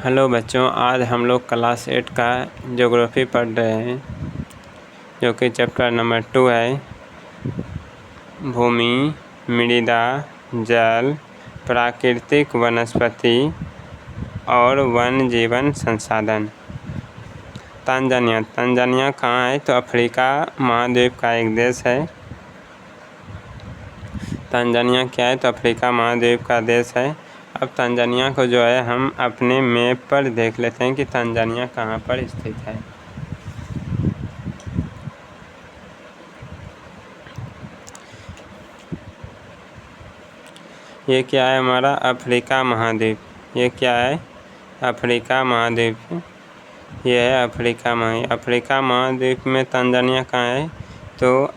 Hello बच्चों, आज हम लोग क्लास 8 का ज्योग्राफी पढ़ रहे हैं, जो कि चैप्टर नंबर 2 है। भूमि, मृदा, जल, प्राकृतिक वनस्पति और वन जीवन संसाधन। तंजानिया कहाँ है? तो अफ्रीका महाद्वीप का एक देश है। तंजानिया क्या है? तो अफ्रीका महाद्वीप का देश है। अब तंजानिया को जो है हम अपने मैप पर देख लेते हैं कि तंजानिया कहाँ पर स्थित है। ये क्या है? हमारा अफ्रीका महाद्वीप। ये क्या है? अफ्रीका महाद्वीप। ये है अफ्रीका महाद्वीप में तंजानिया कहाँ है? तो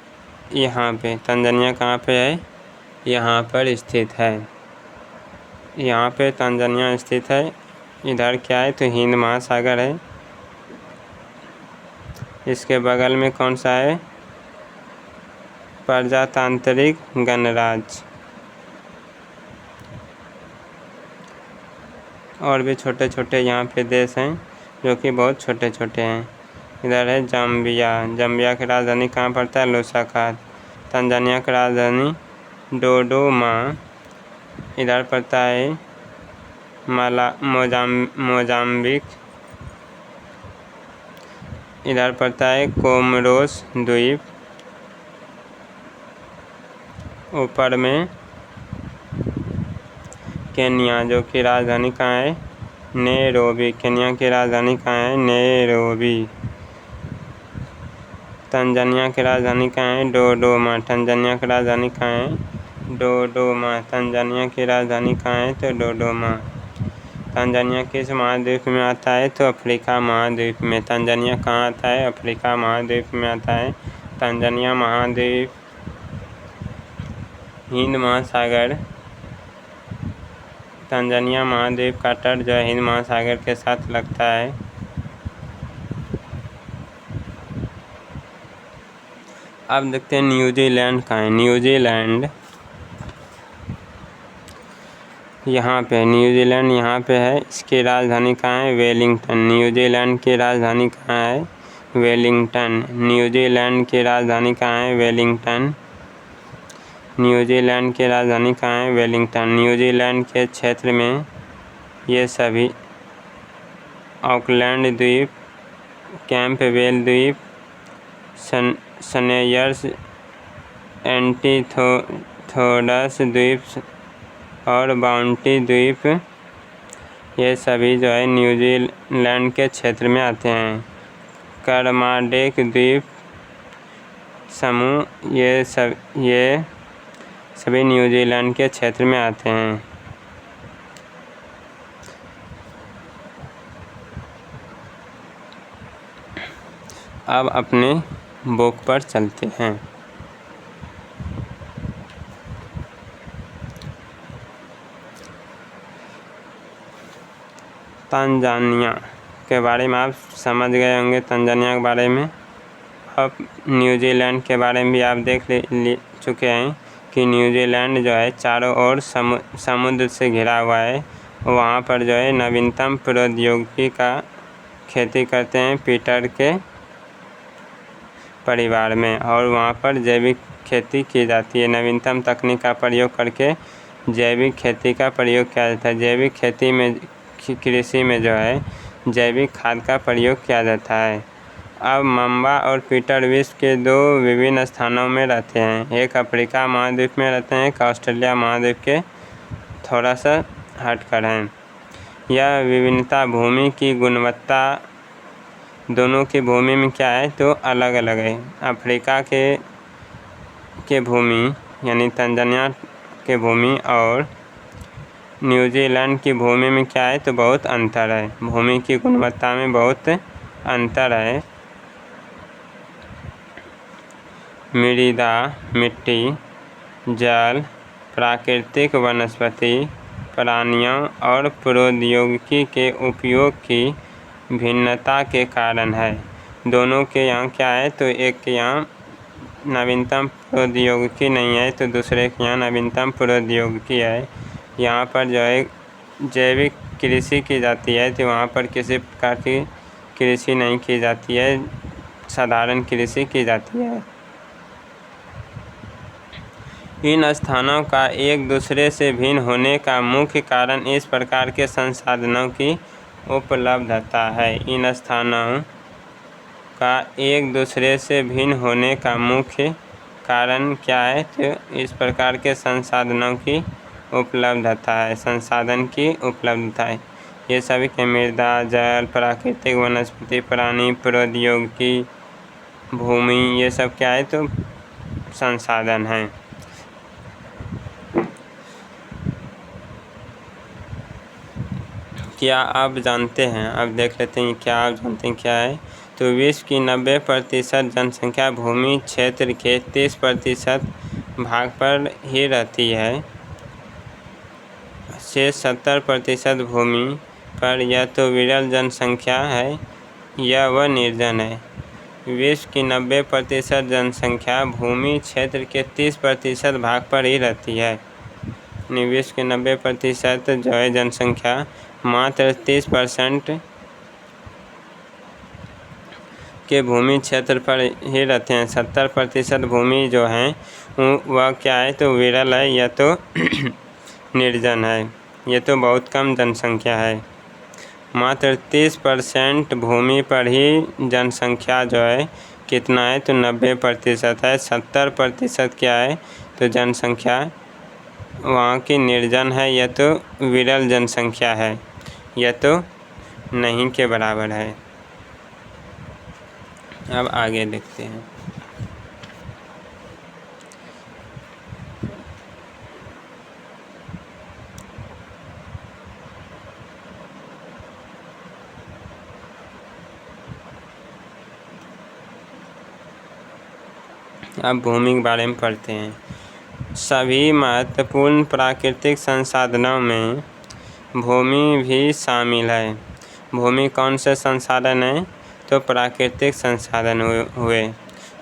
यहाँ पे तंजानिया कहाँ पे है? यहाँ पर स्थित है। यहाँ पे तंजानिया स्थित है। इधर क्या है? तो हिंद महासागर है। इसके बगल में कौन सा है? प्रजातांत्रिक गणराज्य। और भी छोटे छोटे यहाँ पे देश हैं, जो कि बहुत छोटे छोटे हैं। इधर है जाम्बिया की राजधानी कहाँ पड़ता है? लुसाका। तंजानिया की राजधानी डोडोमा। इधर पड़ता है मोजाम्बिक। इधर पड़ता है कोमोरोस द्वीप। ऊपर में केन्या, जो कि राजधानी कहाँ है? नैरोबी। केन्या की राजधानी कहाँ है? नैरोबी। तंजानिया की राजधानी कहाँ है? डोडोमा। तंजानिया की राजधानी कहाँ है? डोडोमा। तंजानिया की राजधानी कहाँ है? तो डोडोमा। तंजानिया किस महाद्वीप में आता है? तो अफ्रीका महाद्वीप में। तंजानिया कहाँ आता है? अफ्रीका महाद्वीप में आता है। तंजानिया महाद्वीप हिंद महासागर। तंजानिया महाद्वीप का तट जो है हिंद महासागर के साथ लगता है। अब देखते हैं न्यूजीलैंड कहाँ है। न्यूजीलैंड यहाँ पे न्यूजीलैंड यहाँ पे है। इसकी राजधानी कहाँ है? वेलिंगटन। न्यूजीलैंड की राजधानी कहाँ है? वेलिंगटन। न्यूजीलैंड की राजधानी कहाँ है? वेलिंगटन। न्यूजीलैंड की राजधानी कहाँ है? वेलिंगटन। न्यूजीलैंड के क्षेत्र में ये सभी ऑकलैंड द्वीप, कैंपबेल द्वीप, स्नेयर्स, एंटीथोडस द्वीप और बाउंटी द्वीप, ये सभी जो है न्यूजीलैंड के क्षेत्र में आते हैं। करमाडेक द्वीप समूह, ये सभी न्यूजीलैंड के क्षेत्र में आते हैं। अब अपने बुक पर चलते हैं। तंजानिया के बारे में आप समझ गए होंगे। तंजानिया के बारे में अब न्यूजीलैंड के बारे में भी आप देख ले चुके हैं कि न्यूजीलैंड जो है चारों ओर समुद्र से घिरा हुआ है। वहाँ पर जो है नवीनतम प्रौद्योगिकी का खेती करते हैं पीटर के परिवार में, और वहाँ पर जैविक खेती की जाती है। नवीनतम तकनीक का प्रयोग करके जैविक खेती का प्रयोग किया जाता है। जैविक खेती में, कृषि में जो है जैविक खाद का प्रयोग किया जाता है। अब मम्बा और पीटर विश्व के दो विभिन्न स्थानों में रहते हैं। एक अफ्रीका महाद्वीप में रहते हैं, एक ऑस्ट्रेलिया महाद्वीप के थोड़ा सा हटकर हैं। यह विभिन्नता भूमि की गुणवत्ता, दोनों की भूमि में क्या है? तो अलग अलग है। अफ्रीका के भूमि यानी तंजानिया के भूमि और न्यूजीलैंड की भूमि में क्या है? तो बहुत अंतर है। भूमि की गुणवत्ता में बहुत अंतर है। मृदा, मिट्टी, जल, प्राकृतिक वनस्पति, प्राणियों और प्रौद्योगिकी के उपयोग की भिन्नता के कारण है। दोनों के यहाँ क्या है? तो एक के यहाँ नवीनतम प्रौद्योगिकी नहीं है, तो दूसरे के यहाँ नवीनतम प्रौद्योगिकी है। यहाँ पर जो है जैविक कृषि की जाती है तो वहाँ पर किसी प्रकार की कृषि नहीं की जाती है, साधारण कृषि की जाती है। इन स्थानों का एक दूसरे से भिन्न होने का मुख्य कारण इस प्रकार के संसाधनों की उपलब्धता है। इन स्थानों का एक दूसरे से भिन्न होने का मुख्य कारण क्या है? तो इस प्रकार के संसाधनों की उपलब्धता है, संसाधन की उपलब्धता है। ये सभी के मृदा, जल, प्राकृतिक वनस्पति, प्राणी, प्रौद्योगिकी, भूमि, ये सब क्या है? तो संसाधन हैं। क्या आप जानते हैं, अब देख लेते हैं क्या आप जानते हैं क्या है? तो विश्व की 90% जनसंख्या भूमि क्षेत्र के 30% भाग पर ही रहती है। शेष 70% भूमि पर या तो विरल जनसंख्या है या वह निर्जन है। विश्व की 90% जनसंख्या भूमि क्षेत्र के 30% भाग पर ही रहती है। विश्व के 90% जो है जनसंख्या मात्र 30% के भूमि क्षेत्र पर ही रहते हैं। 70% भूमि जो है वह क्या है? तो विरल है या तो निर्जन है। ये तो बहुत कम जनसंख्या है। मात्र 30% भूमि पर ही जनसंख्या जो है कितना है? तो 90% है। 70% क्या है? तो जनसंख्या वहाँ की निर्जन है या तो विरल जनसंख्या है या तो नहीं के बराबर है। अब आगे देखते हैं। अब भूमि के बारे में पढ़ते हैं। सभी महत्वपूर्ण प्राकृतिक संसाधनों में भूमि भी शामिल है। भूमि कौन से संसाधन है? तो प्राकृतिक संसाधन हुए।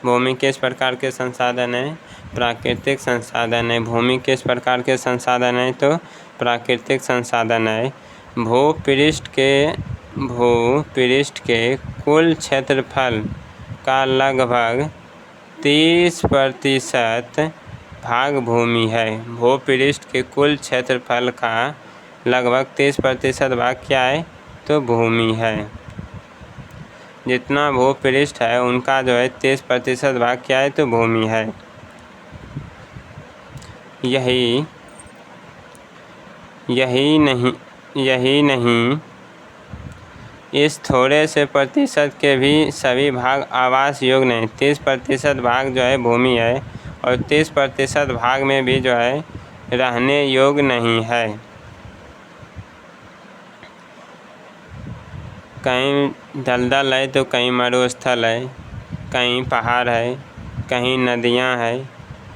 भूमि किस प्रकार के संसाधन है? प्राकृतिक संसाधन है। भूमि किस प्रकार के संसाधन है? तो प्राकृतिक संसाधन है। भूपृष्ठ के कुल क्षेत्रफल का लगभग 30% भाग भूमि है। भूपृष्ठ के कुल क्षेत्रफल का लगभग 30% भाग क्या है? तो भूमि है। जितना भूपृष्ठ है उनका जो है 30% भाग क्या है? तो भूमि है। यही नहीं, इस थोड़े से प्रतिशत के भी सभी भाग आवास योग्य नहीं। 30% भाग जो है भूमि है और 30% भाग में भी जो है रहने योग्य नहीं है। कहीं दलदल है तो कहीं मरुस्थल है, कहीं पहाड़ है, कहीं नदियां है।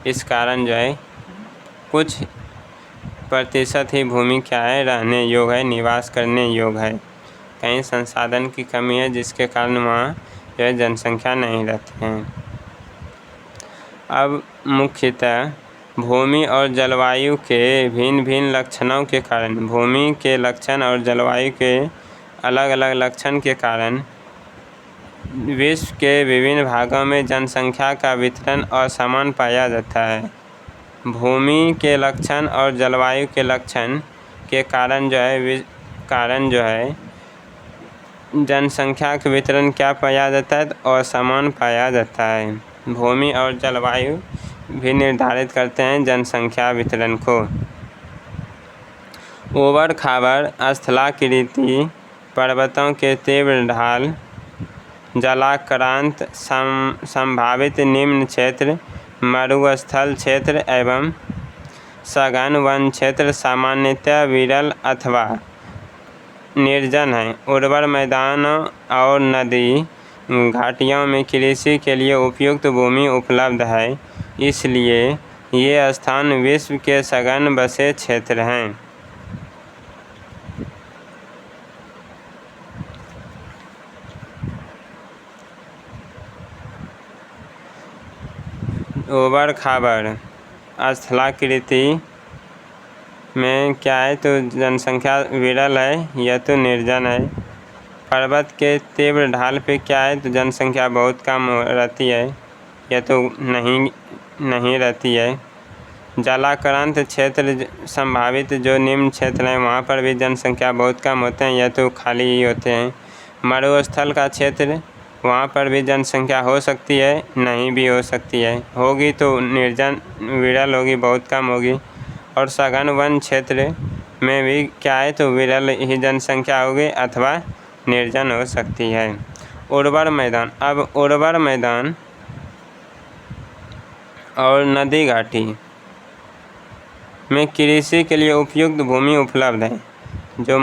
इस कारण जो है कुछ प्रतिशत ही भूमि क्या है? रहने योग्य है, निवास करने योग्य है। कहीं संसाधन की कमी है जिसके कारण वहाँ जो है जनसंख्या नहीं रहती है। अब मुख्यतः भूमि और जलवायु के भिन्न भिन्न लक्षणों के कारण, भूमि के लक्षण और जलवायु के अलग अलग लक्षण के कारण विश्व के विभिन्न भागों में जनसंख्या का वितरण असमान पाया जाता है। भूमि के लक्षण और जलवायु के लक्षण के कारण जो है जनसंख्या का वितरण क्या पाया जाता है? असमान पाया जाता है। भूमि और जलवायु भी निर्धारित करते हैं जनसंख्या वितरण को। ऊबड़ खाबड़ स्थलाकृति, पर्वतों के तीव्र ढाल, जलाक्रांत संभावित निम्न क्षेत्र, मरुस्थल क्षेत्र एवं सघन वन क्षेत्र सामान्यतः विरल अथवा निर्जन है। उर्वर मैदानों और नदी घाटियों में कृषि के लिए उपयुक्त भूमि उपलब्ध है, इसलिए ये स्थान विश्व के सघन बसे क्षेत्र हैं। ऊबड़ खाबड़ स्थलाकृति में क्या है तो जनसंख्या विरल है या तो निर्जन है। पर्वत के तीव्र ढाल पे क्या है तो जनसंख्या बहुत कम रहती है या तो नहीं रहती है। जलाक्रांत क्षेत्र संभावित जो निम्न क्षेत्र हैं वहाँ पर भी जनसंख्या बहुत कम होते हैं या तो खाली ही होते हैं। मरुस्थल का क्षेत्र वहाँ पर भी जनसंख्या हो सकती है, नहीं भी हो सकती है, होगी तो निर्जन विरल होगी, बहुत कम होगी। और सघन वन क्षेत्र में भी क्या है तो विरल ही जनसंख्या होगी अथवा निर्जन हो सकती है। उर्वर मैदान, अब उर्वर मैदान और नदी घाटी में कृषि के लिए उपयुक्त भूमि उपलब्ध है। जो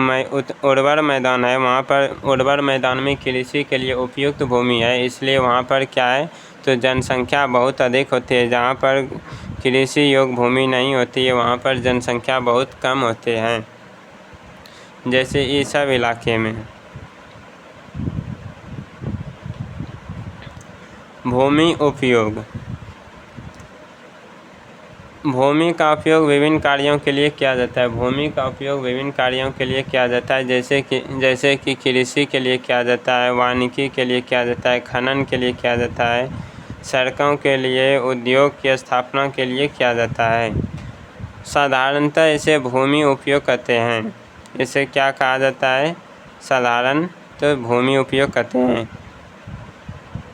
उर्वर मैदान है वहाँ पर उर्वर मैदान में कृषि के लिए उपयुक्त भूमि है, इसलिए वहाँ पर क्या है तो जनसंख्या बहुत अधिक होती है। जहाँ पर कृषि योग्य भूमि नहीं होती है वहाँ पर जनसंख्या बहुत कम होते हैं, जैसे इस सब इलाके में। भूमि उपयोग, भूमि का उपयोग विभिन्न कार्यों के लिए किया जाता है। भूमि का उपयोग विभिन्न कार्यों के लिए किया जाता है, जैसे कि कृषि के लिए किया जाता है, वानिकी के लिए किया जाता है, खनन के लिए किया जाता है, सड़कों के लिए, उद्योग की स्थापना के लिए किया जाता है। साधारणतः इसे भूमि उपयोग कहते हैं। इसे क्या कहा जाता है? साधारण तो भूमि उपयोग कहते हैं।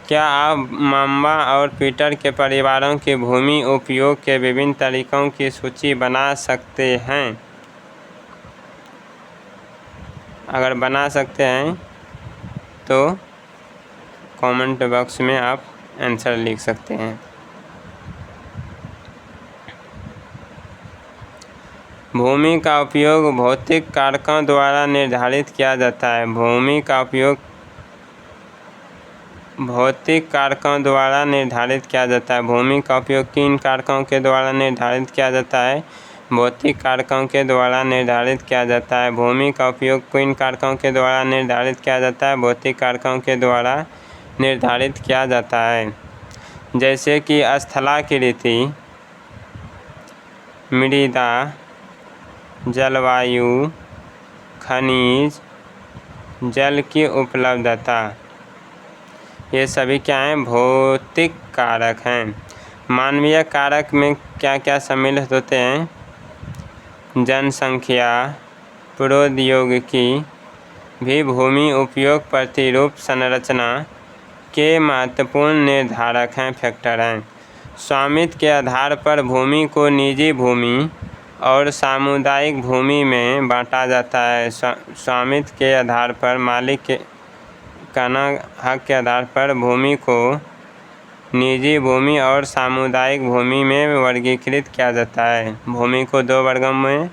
क्या आप माम्बा और पीटर के परिवारों के भूमि उपयोग के विभिन्न तरीकों की सूची बना सकते हैं? अगर बना सकते हैं तो कमेंट बॉक्स में आप आंसर लिख सकते हैं। भूमि का उपयोग भौतिक कारकों द्वारा निर्धारित किया जाता है। भूमि का उपयोग भौतिक कारकों द्वारा निर्धारित किया जाता है। भूमि का उपयोग किन कारकों के द्वारा निर्धारित किया जाता है? भौतिक कारकों के द्वारा निर्धारित किया जाता है। भूमि का उपयोग किन कारकों के द्वारा निर्धारित किया जाता है? भौतिक कारकों के द्वारा निर्धारित किया जाता है, जैसे कि स्थलाकृति, मृदा, जलवायु, खनिज, जल की उपलब्धता। ये सभी क्या हैं? भौतिक कारक हैं। मानवीय कारक में क्या क्या सम्मिलित होते हैं? जनसंख्या, प्रौद्योगिकी भी भूमि उपयोग प्रतिरूप संरचना के महत्वपूर्ण निर्धारक हैं, फैक्टर हैं। स्वामित्व के आधार पर भूमि को निजी भूमि और सामुदायिक भूमि में बांटा जाता है। स्वामित्व के आधार पर मालिक काना हक के आधार पर भूमि को निजी भूमि और सामुदायिक भूमि में वर्गीकृत किया जाता है। भूमि को दो वर्गों में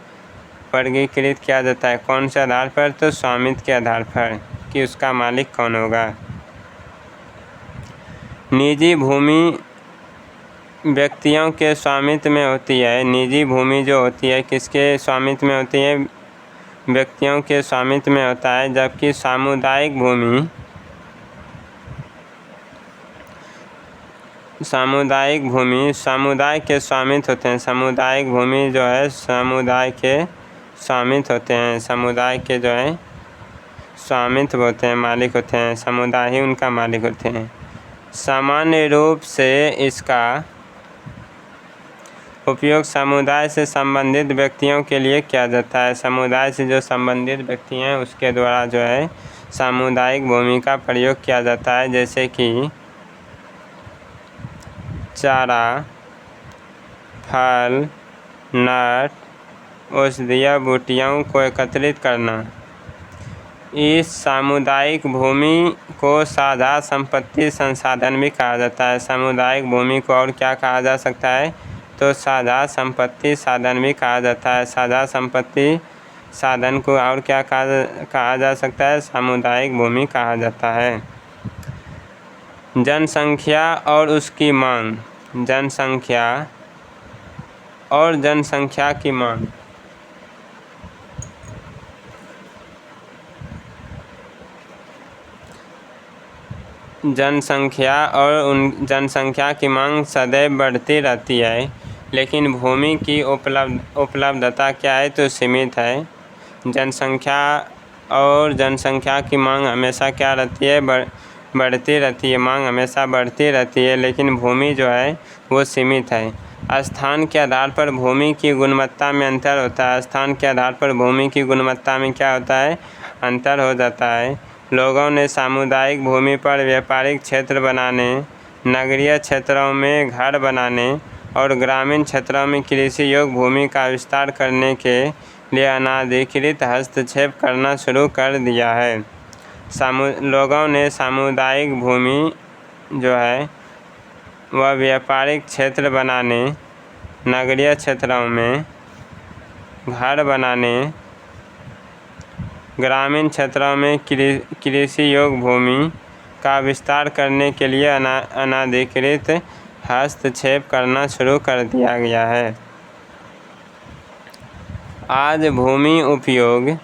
वर्गीकृत किया जाता है। कौन से आधार पर? तो स्वामित्व के आधार पर कि उसका मालिक कौन होगा। निजी भूमि व्यक्तियों के स्वामित्व में होती है। निजी भूमि जो होती है किसके स्वामित्व में होती है? व्यक्तियों के स्वामित्व में होता है, जबकि सामुदायिक भूमि समुदाय के स्वामित्व होते हैं। सामुदायिक भूमि जो है समुदाय के स्वामित्व होते हैं। समुदाय के जो है स्वामित्व होते हैं, मालिक होते हैं, समुदाय ही उनका मालिक होते हैं। सामान्य रूप से इसका उपयोग समुदाय से संबंधित व्यक्तियों के लिए किया जाता है। समुदाय से जो संबंधित व्यक्ति हैं उसके द्वारा जो है सामुदायिक भूमि का प्रयोग किया जाता है, जैसे कि चारा, फल, नट, औषधीय बूटियों को एकत्रित करना। इस सामुदायिक भूमि को साझा संपत्ति संसाधन भी कहा जाता है। सामुदायिक भूमि को और क्या कहा जा सकता है? तो साझा संपत्ति साधन भी कहा जाता है। साझा संपत्ति साधन को और क्या कहा जा सकता है? सामुदायिक भूमि कहा जाता है। जनसंख्या और उसकी मांग। जनसंख्या और जनसंख्या की मांग। जनसंख्या की मांग सदैव बढ़ती रहती है। लेकिन भूमि की उपलब्धता क्या है तो सीमित है। जनसंख्या की मांग हमेशा क्या रहती है, बढ़ती रहती है, मांग हमेशा बढ़ती रहती है, लेकिन भूमि जो है वो सीमित है। स्थान के आधार पर भूमि की गुणवत्ता में अंतर होता है। स्थान के आधार पर भूमि की गुणवत्ता में क्या होता है, अंतर हो जाता है। लोगों ने सामुदायिक भूमि पर व्यापारिक क्षेत्र बनाने, नगरीय क्षेत्रों में घर बनाने और ग्रामीण क्षेत्रों में कृषि योग्य भूमि का विस्तार करने के लिए अनाधिकृत हस्तक्षेप करना शुरू कर दिया है। लोगों ने सामुदायिक भूमि जो है वह व्यापारिक क्षेत्र बनाने, नगरीय क्षेत्रों में घर बनाने, ग्रामीण क्षेत्रों में कृषि योग्य भूमि का विस्तार करने के लिए अनाधिकृत हस्तक्षेप करना शुरू कर दिया गया है। आज भूमि उपयोग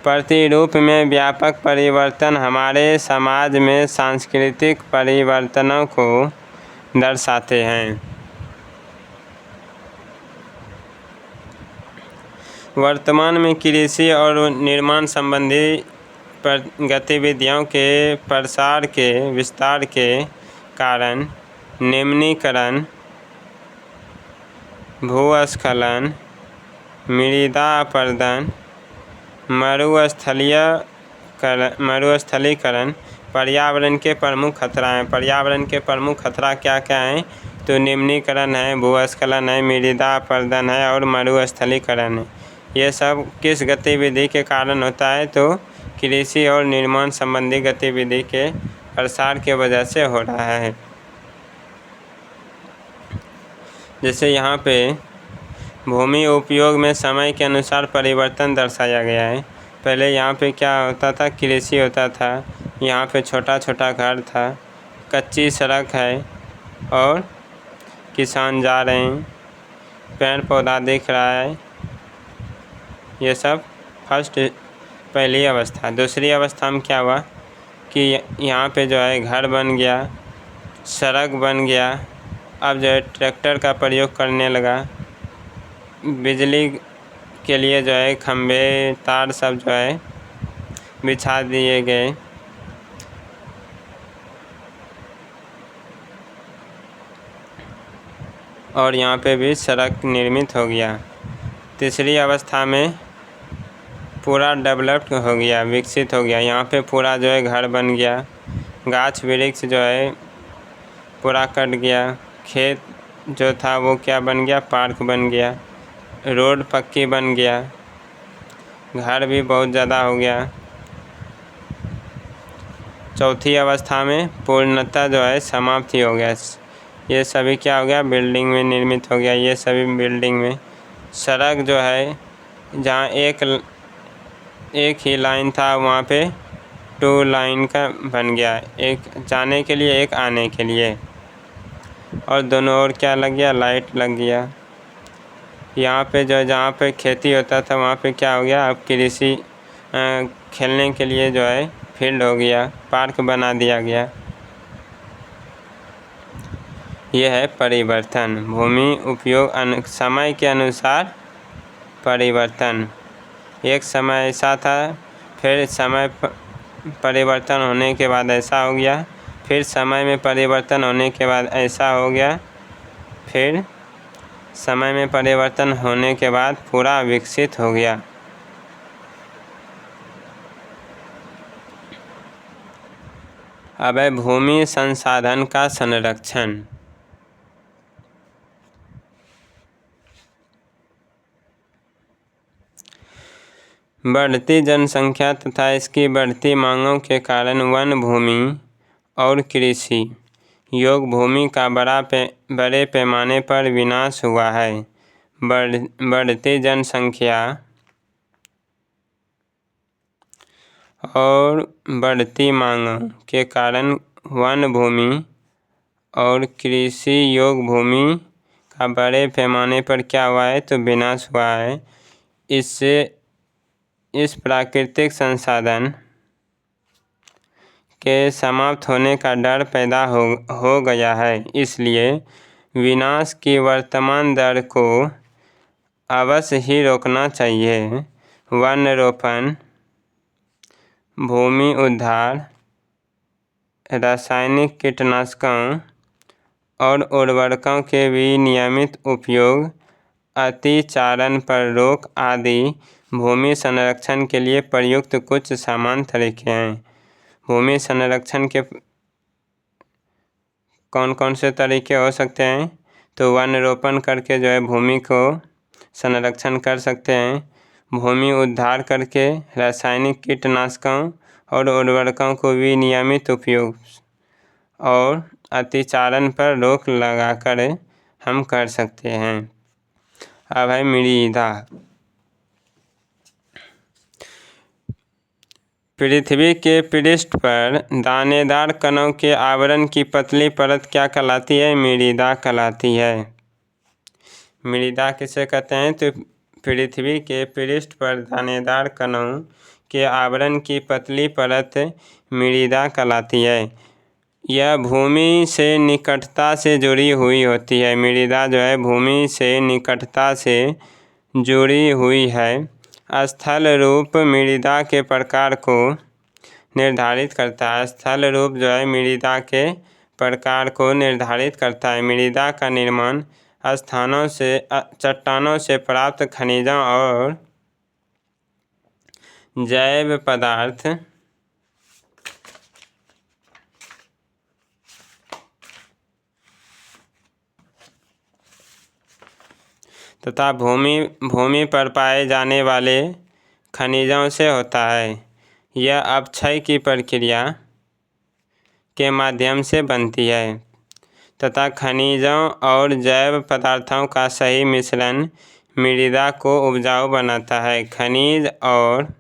प्रतिरूप में व्यापक परिवर्तन हमारे समाज में सांस्कृतिक परिवर्तनों को दर्शाते हैं। वर्तमान में कृषि और निर्माण संबंधी गतिविधियों के प्रसार के विस्तार के कारण निम्नीकरण, भूस्खलन, मृदा अपरदन, मरुस्थलीकरण पर्यावरण के प्रमुख खतरा हैं। पर्यावरण के प्रमुख खतरा क्या क्या हैं तो निम्नीकरण है, भूस्खलन है, मृदा अपरदन है और मरुस्थलीकरण है। ये सब किस गतिविधि के कारण होता है तो कृषि और निर्माण संबंधी गतिविधि के प्रसार के वजह से हो रहा है। जैसे यहाँ पे भूमि उपयोग में समय के अनुसार परिवर्तन दर्शाया गया है। पहले यहाँ पे क्या होता था, कृषि होता था, यहाँ पे छोटा छोटा घर था, कच्ची सड़क है और किसान जा रहे हैं, पेड़ पौधा दिख रहा है। ये सब पहली अवस्था। दूसरी अवस्था में क्या हुआ कि यहाँ पे जो है घर बन गया, सड़क बन गया, अब जो है ट्रैक्टर का प्रयोग करने लगा, बिजली के लिए जो है खंभे तार सब जो है बिछा दिए गए। और यहाँ पे भी सड़क निर्मित हो गया। तीसरी अवस्था में पूरा डेवलप्ड हो गया, विकसित हो गया। यहाँ पे पूरा जो है घर बन गया, गाछ वृक्ष जो है पूरा कट गया, खेत जो था वो क्या बन गया, पार्क बन गया, रोड पक्की बन गया, घर भी बहुत ज़्यादा हो गया। चौथी अवस्था में पूर्णतः जो है समाप्ति हो गया। ये सभी क्या हो गया, बिल्डिंग में निर्मित हो गया। ये सभी बिल्डिंग में सड़क जो है जहाँ एक ही लाइन था वहाँ पे 2 लाइन का बन गया, एक जाने के लिए एक आने के लिए, और दोनों ओर क्या लग गया, लाइट लग गया। यहाँ पे जो जहाँ पे खेती होता था वहाँ पे क्या हो गया, अब कृषि खेलने के लिए जो है फील्ड हो गया, पार्क बना दिया गया। यह है परिवर्तन, भूमि उपयोग समय के अनुसार परिवर्तन। एक समय ऐसा था, फिर समय परिवर्तन होने के बाद ऐसा हो गया, फिर समय में परिवर्तन होने के बाद ऐसा हो गया, फिर समय में परिवर्तन होने के बाद पूरा विकसित हो गया। अब है भूमि संसाधन का संरक्षण। बढ़ती जनसंख्या तथा इसकी बढ़ती मांगों के कारण वन भूमि और कृषि योग्य भूमि का बड़े पैमाने पर विनाश हुआ है। बढ़ती जनसंख्या और बढ़ती मांगों के कारण वन भूमि और कृषि योग्य भूमि का बड़े पैमाने पर क्या हुआ है तो विनाश हुआ है। इससे इस प्राकृतिक संसाधन के समाप्त होने का डर पैदा हो गया है। इसलिए विनाश की वर्तमान दर को अवश्य ही रोकना चाहिए। वन रोपण, भूमि उद्धार, रासायनिक कीटनाशकों और उर्वरकों के विनियमित उपयोग, अतिचारण पर रोक आदि भूमि संरक्षण के लिए प्रयुक्त कुछ सामान्य तरीके हैं। भूमि संरक्षण के कौन कौन से तरीके हो सकते हैं? तो वन रोपण करके जो है भूमि को संरक्षण कर सकते हैं। भूमि उद्धार करके रासायनिक कीटनाशकों और उर्वरकों को विनियमित उपयोग और अतिचारण पर रोक लगाकर हम कर सकते हैं। अब है मृदा। पृथ्वी के पृष्ठ पर दानेदार कणों के आवरण की पतली परत क्या कहलाती है? मृदा कहलाती है। मृदा किसे कहते हैं? तो पृथ्वी के पृष्ठ पर दानेदार कणों के आवरण की पतली परत मृदा कहलाती है। यह भूमि से निकटता से जुड़ी हुई होती है। मृदा जो है भूमि से निकटता से जुड़ी हुई है। स्थल रूप मृदा के प्रकार को निर्धारित करता है। स्थल रूप जो है मृदा के प्रकार को निर्धारित करता है। मृदा का निर्माण चट्टानों से प्राप्त खनिजों और जैव पदार्थ तथा भूमि पर पाए जाने वाले खनिजों से होता है। यह अपक्षय की प्रक्रिया के माध्यम से बनती है तथा खनिजों और जैव पदार्थों का सही मिश्रण मृदा को उपजाऊ बनाता है। खनिज और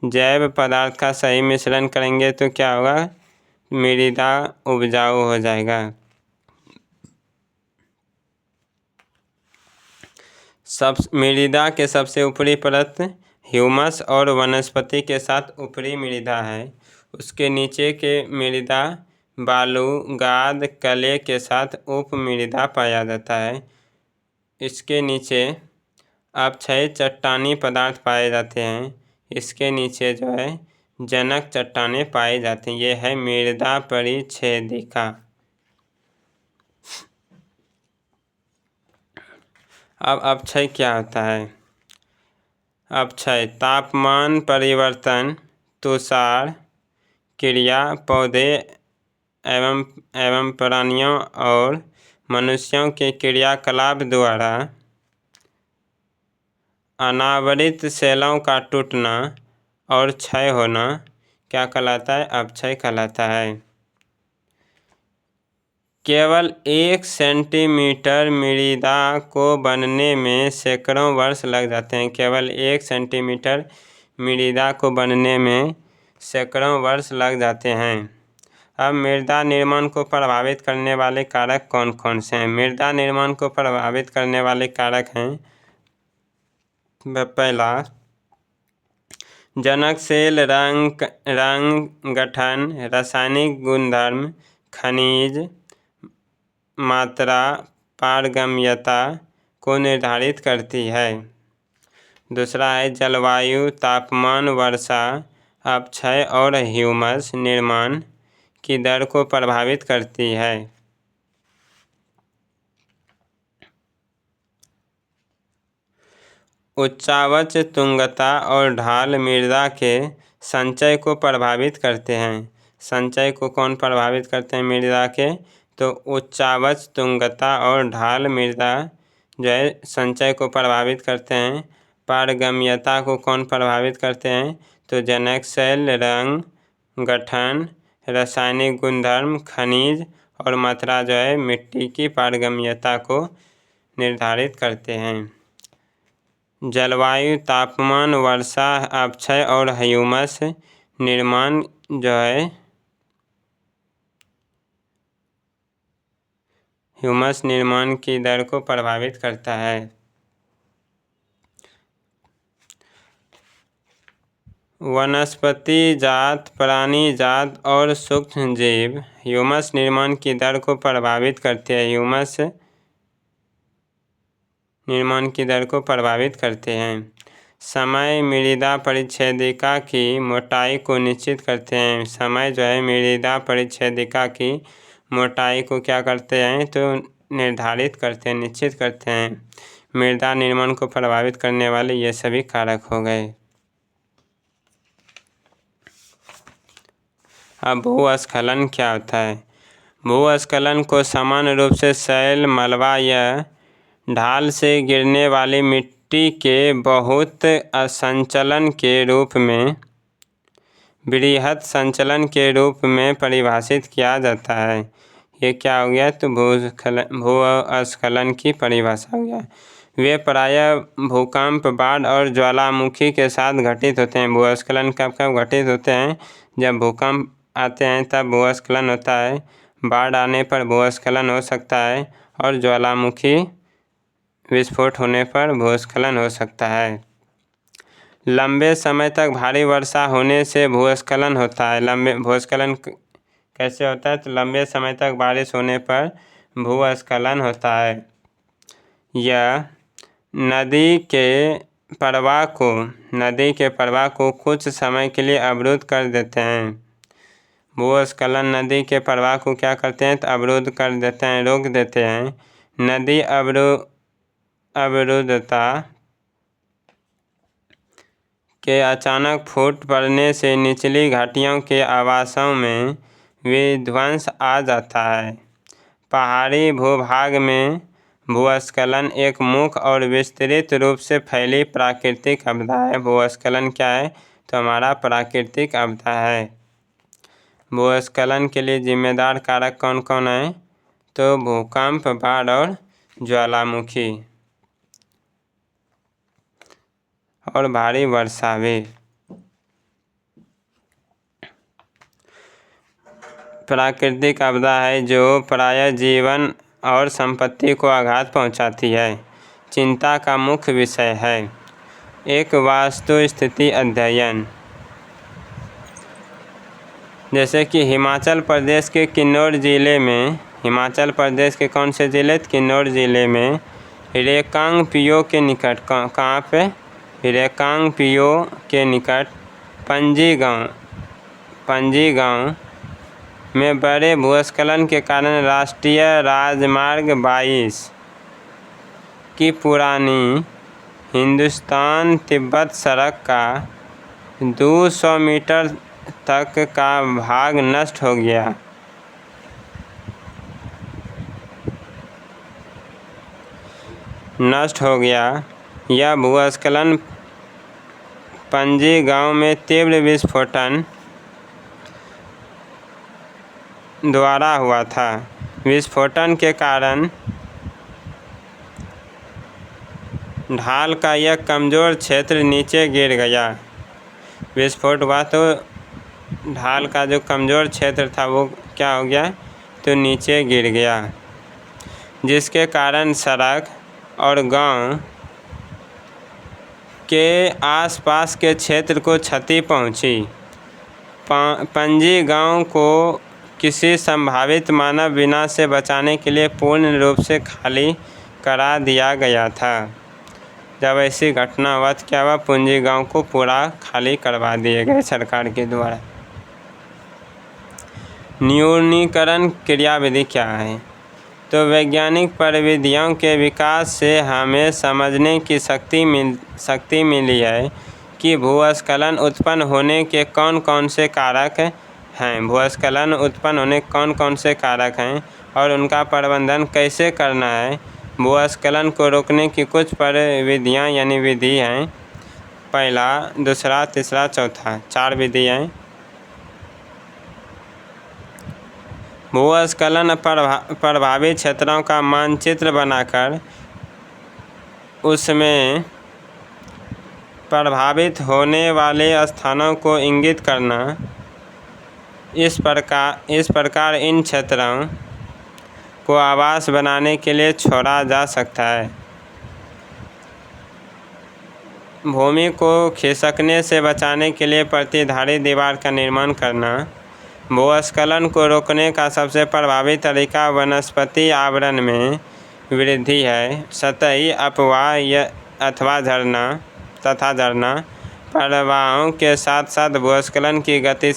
जैव पदार्थ का सही मिश्रण करेंगे तो क्या होगा? मृदा उपजाऊ हो जाएगा। मृदा के सबसे ऊपरी परत ह्यूमस और वनस्पति के साथ ऊपरी मृदा है। उसके नीचे के मृदा बालू, गाद, कले के साथ उप मृदा पाया जाता है। इसके नीचे अपक्षय चट्टानी पदार्थ पाए जाते हैं। इसके नीचे जो है जनक चट्टानें पाई जाती हैं। ये है मृदा परिच्छेदिका। अब अपक्षय क्या होता है? अपक्षय तापमान परिवर्तन, तुषार क्रिया, पौधे एवं प्राणियों और मनुष्यों के क्रियाकलाप द्वारा अनावृत सेलों का टूटना और क्षय होना क्या कहलाता है? अपक्षय कहलाता है। केवल 1 सेंटीमीटर मृदा को बनने में सैकड़ों वर्ष लग जाते हैं। केवल 1 सेंटीमीटर मृदा को बनने में सैकड़ों वर्ष लग जाते हैं। अब मृदा निर्माण को प्रभावित करने वाले कारक कौन कौन से हैं? मृदा निर्माण को प्रभावित करने वाले कारक हैं, पहला जनक सेल, रंग गठन, रासायनिक गुणधर्म, खनिज मात्रा, पारगम्यता को निर्धारित करती है। दूसरा है जलवायु, तापमान, वर्षा, अपक्षय और ह्यूमस निर्माण की दर को प्रभावित करती है। उच्चावच, तुंगता और ढाल मृदा के संचय को प्रभावित करते हैं। संचय को कौन प्रभावित करते हैं मृदा के? तो उच्चावच, तुंगता और ढाल मृदा जो है संचय को प्रभावित करते हैं। पारगम्यता को कौन प्रभावित करते हैं? तो जनक सेल, रंग गठन, रासायनिक गुणधर्म, खनिज और मात्रा जो है मिट्टी की पारगम्यता को निर्धारित करते हैं। जलवायु, तापमान, वर्षा, अपक्षय और ह्यूमस निर्माण जो है ह्यूमस निर्माण की दर को प्रभावित करता है। वनस्पति जात, प्राणी जात और सूक्ष्म जीव ह्यूमस निर्माण की दर को प्रभावित करते हैं। ह्यूमस निर्माण की दर को प्रभावित करते हैं। समय मृदा परिच्छेदिका की मोटाई को निश्चित करते हैं। समय जो है मृदा परिच्छेदिका की मोटाई को क्या करते हैं तो निर्धारित करते हैं, निश्चित करते हैं। मृदा निर्माण को प्रभावित करने वाले ये सभी कारक हो गए। अब भूस्खलन क्या होता है? भूस्खलन को सामान्य रूप से शैल, मलबा या ढाल से गिरने वाली मिट्टी के बहुत संचलन के रूप में, बृहद संचलन के रूप में परिभाषित किया जाता है। ये क्या हो गया तो भूस्खलन की परिभाषा हो गया। वे प्रायः भूकंप, बाढ़ और ज्वालामुखी के साथ घटित होते हैं। भूस्खलन कब कब घटित होते हैं? जब भूकंप आते हैं तब भूस्खलन होता है, बाढ़ आने पर भूस्खलन हो सकता है और ज्वालामुखी विस्फोट होने पर भूस्खलन हो सकता है। लंबे समय तक भारी वर्षा होने से भूस्खलन होता है। भूस्खलन कैसे होता है तो लंबे समय तक बारिश होने पर भूस्खलन होता है। यह नदी के प्रवाह को कुछ समय के लिए अवरुद्ध कर देते हैं। भूस्खलन नदी के प्रवाह को क्या करते हैं तो अवरुद्ध कर देते हैं, रोक देते हैं। नदी अवरुद्धता के अचानक फूट पड़ने से निचली घाटियों के आवासों में विध्वंस आ जाता है। पहाड़ी भूभाग में भूस्खलन एक मुख्य और विस्तृत रूप से फैली प्राकृतिक आपदा है। भूस्खलन क्या है तो हमारा प्राकृतिक आपदा है। भूस्खलन के लिए जिम्मेदार कारक कौन कौन है तो भूकंप, बाढ़ और ज्वालामुखी और भारी वर्षा भी। प्राकृतिक आपदा है जो प्रायः जीवन और संपत्ति को आघात पहुंचाती है, चिंता का मुख्य विषय है। एक वास्तुस्थिति अध्ययन, जैसे कि हिमाचल प्रदेश के किन्नौर ज़िले में, हिमाचल प्रदेश के कौन से ज़िले? किन्नौर ज़िले में रेकांगपिओ के निकट, कहाँ पे? रेकांगपिओ के निकट पंजी गांव में बड़े भूस्खलन के कारण राष्ट्रीय राजमार्ग 22 की पुरानी हिंदुस्तान तिब्बत सड़क का 200 मीटर तक का भाग नष्ट हो गया। यह भूस्खलन पंजी गांव में तीव्र विस्फोटन द्वारा हुआ था। विस्फोटन के कारण ढाल का यह कमज़ोर क्षेत्र नीचे गिर गया। विस्फोट हुआ तो ढाल का जो कमज़ोर क्षेत्र था वो क्या हो गया तो नीचे गिर गया, जिसके कारण सड़क और गांव के आसपास के क्षेत्र को क्षति पहुंची। पंजी गांव को किसी संभावित मानव विनाश से बचाने के लिए पूर्ण रूप से खाली करा दिया गया था। जब ऐसी घटना हुआ तो क्या हुआ, पंजी गांव को पूरा खाली करवा दिए गए सरकार के द्वारा। न्यूनीकरण क्रियाविधि क्या है तो वैज्ञानिक प्रविधियों के विकास से हमें समझने की शक्ति मिली है कि भूस्खलन उत्पन्न होने के कौन कौन से कारक हैं। भूस्खलन उत्पन्न होने के कौन कौन से कारक हैं और उनका प्रबंधन कैसे करना है। भूस्खलन को रोकने की कुछ प्रविधियाँ यानी विधि हैं। पहला, दूसरा, तीसरा, चौथा, 4 विधि हैं। भूस्खलन प्रभावित क्षेत्रों का मानचित्र बनाकर उसमें प्रभावित होने वाले स्थानों को इंगित करना। इस प्रकार इन क्षेत्रों को आवास बनाने के लिए छोड़ा जा सकता है। भूमि को खिसकने से बचाने के लिए प्रतिधारी दीवार का निर्माण करना। भूस्खलन को रोकने का सबसे प्रभावी तरीका वनस्पति आवरण में वृद्धि है। सतही अपवाह अथवा झरना प्रवाहों के साथ साथ भूस्खलन की गति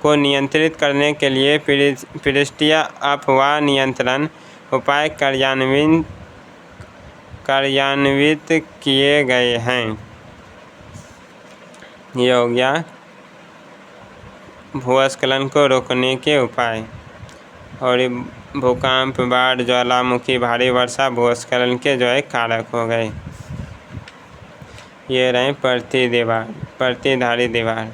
को नियंत्रित करने के लिए पृष्ठीय अपवाह नियंत्रण उपाय कार्यान्वित किए गए हैं। ये हो गया भूस्खलन को रोकने के उपाय। और भूकंप, बाढ़, ज्वालामुखी, भारी वर्षा भूस्खलन के कारक हो गए। ये रहे प्रतिधारी दीवार।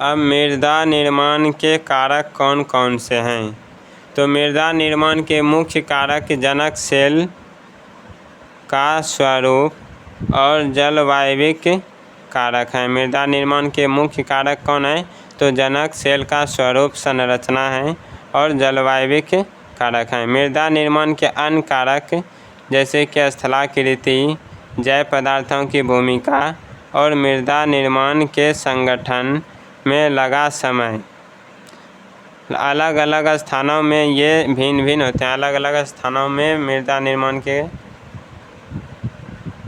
अब मृदा निर्माण के कारक कौन कौन से हैं? तो मृदा निर्माण के मुख्य कारक जनक सेल का स्वरूप और जलवायविक कारक हैं। मृदा निर्माण के मुख्य कारक कौन है? तो जनक, सेल का स्वरूप, संरचना है और जलवायविक कारक हैं। मृदा निर्माण के अन्य कारक जैसे कि स्थलाकृति, जैव पदार्थों की भूमिका और मृदा निर्माण के संगठन में लगा समय अलग अलग स्थानों में ये भिन्न होते हैं। अलग अलग स्थानों में मृदा निर्माण के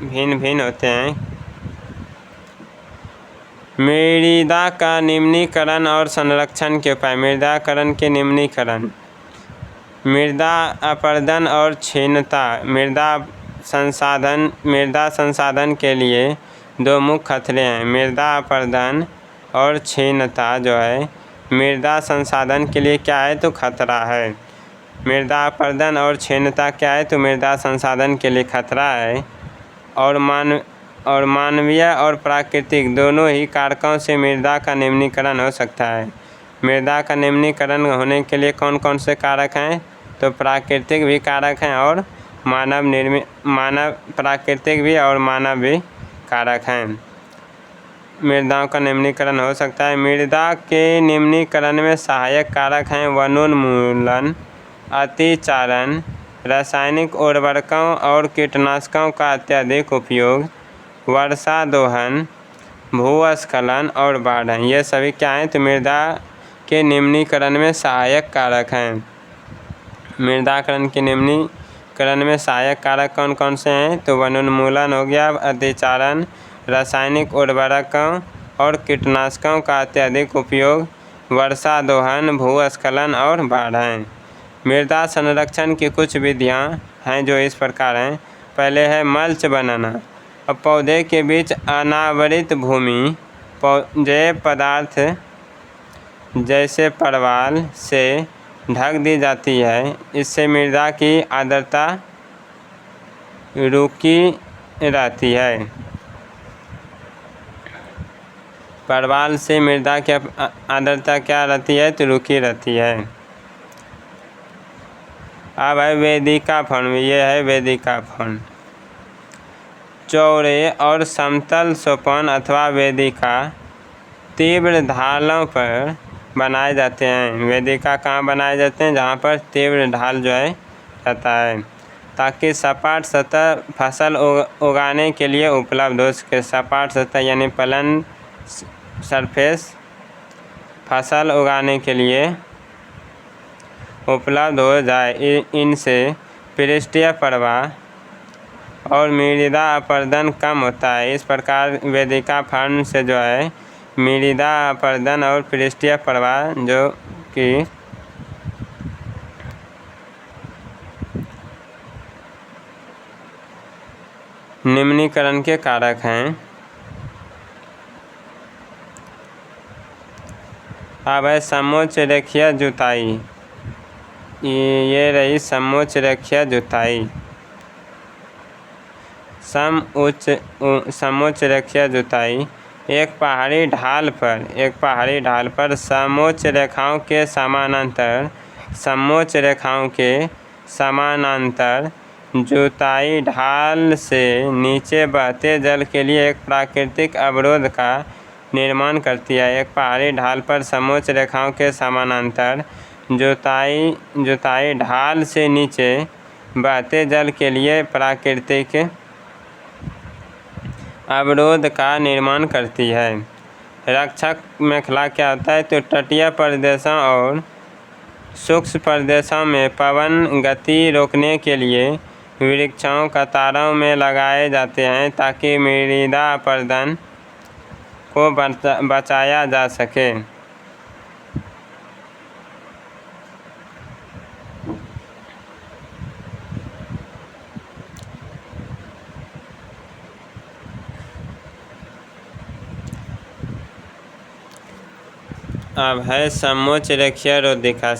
भिन्न होते हैं। मृदा का निम्नीकरण और संरक्षण के उपाय। मृदाकरण के निम्नीकरण, मृदा अपरदन और क्षीणता। मृदा संसाधन के लिए दो मुख्य खतरे हैं। मृदा अपरदन और क्षीणता मृदा संसाधन के लिए क्या है? तो खतरा है। मृदा अपरदन और क्षीणता क्या है? तो मृदा संसाधन के लिए खतरा है। और मानवीय और प्राकृतिक दोनों ही कारकों से मृदा का निम्नीकरण हो सकता है। मृदा का निम्नीकरण होने के लिए कौन कौन से कारक हैं? तो प्राकृतिक भी कारक हैं और प्राकृतिक भी और मानव भी कारक हैं। मृदाओं का निम्नीकरण हो सकता है। मृदा के निम्नीकरण में सहायक कारक हैं वनोन्मूलन, अतिचारण, रासायनिक उर्वरकों और कीटनाशकों का अत्यधिक उपयोग, वर्षा दोहन, भूस्खलन और बाढ़ हैं। ये सभी क्या हैं? तो मृदा के निम्नीकरण में सहायक कारक हैं। मृदाकरण के निम्नीकरण में सहायक कारक कौन कौन से हैं? तो वनोन्मूलन हो गया, अतिचारण, रासायनिक उर्वरकों और कीटनाशकों का अत्यधिक उपयोग, वर्षा दोहन, भूस्खलन और बाढ़ हैं। मृदा संरक्षण की कुछ विधियां हैं जो इस प्रकार हैं। पहले है मल्च बनाना। अब पौधे के बीच अनावरित भूमि जैव पदार्थ जैसे परवाल से ढक दी जाती है। इससे मृदा की आर्द्रता रुकी रहती है। परवाल से मृदा की आर्द्रता क्या रहती है? तो रुकी रहती है। अब है वेदिका फर्न। ये है वेदिका फर्न। चौड़े और समतल सोपान अथवा वेदिका तीव्र ढालों पर बनाए जाते हैं। वेदिका कहाँ बनाए जाते हैं? जहाँ पर तीव्र ढाल रहता है, ताकि सपाट सतह फसल उगाने के लिए उपलब्ध हो सके। सपाट सतह यानी प्लेन सरफेस फसल उगाने के लिए उपलब्ध हो जाए। इनसे पृष्ठीय प्रवाह और मृदा अपरदन कम होता है। इस प्रकार वेदिका फर्न से मृदा अपरदन और पृष्ठीय प्रवाह जो कि निम्नीकरण के कारक हैं। अब है समोच्च रेखीय जुताई। ये रही समोच्च रेखीय जुताई। समोच्च रेखीय जुताई एक पहाड़ी ढाल पर समोच्च रेखाओं के समानांतर जुताई ढाल से नीचे बहते जल के लिए एक प्राकृतिक अवरोध का निर्माण करती है। एक पहाड़ी ढाल पर समोच्च रेखाओं के समानांतर जुताई ढाल से नीचे बहते जल के लिए प्राकृतिक अवरोध का निर्माण करती है। रक्षक मेखला क्या होता है? तो तटीय प्रदेशों और शुष्क प्रदेशों में पवन गति रोकने के लिए वृक्षों कतारों में लगाए जाते हैं ताकि मृदा अपरदन को बचाया जा सके। अब है समोच्च रेखीय रोधिका।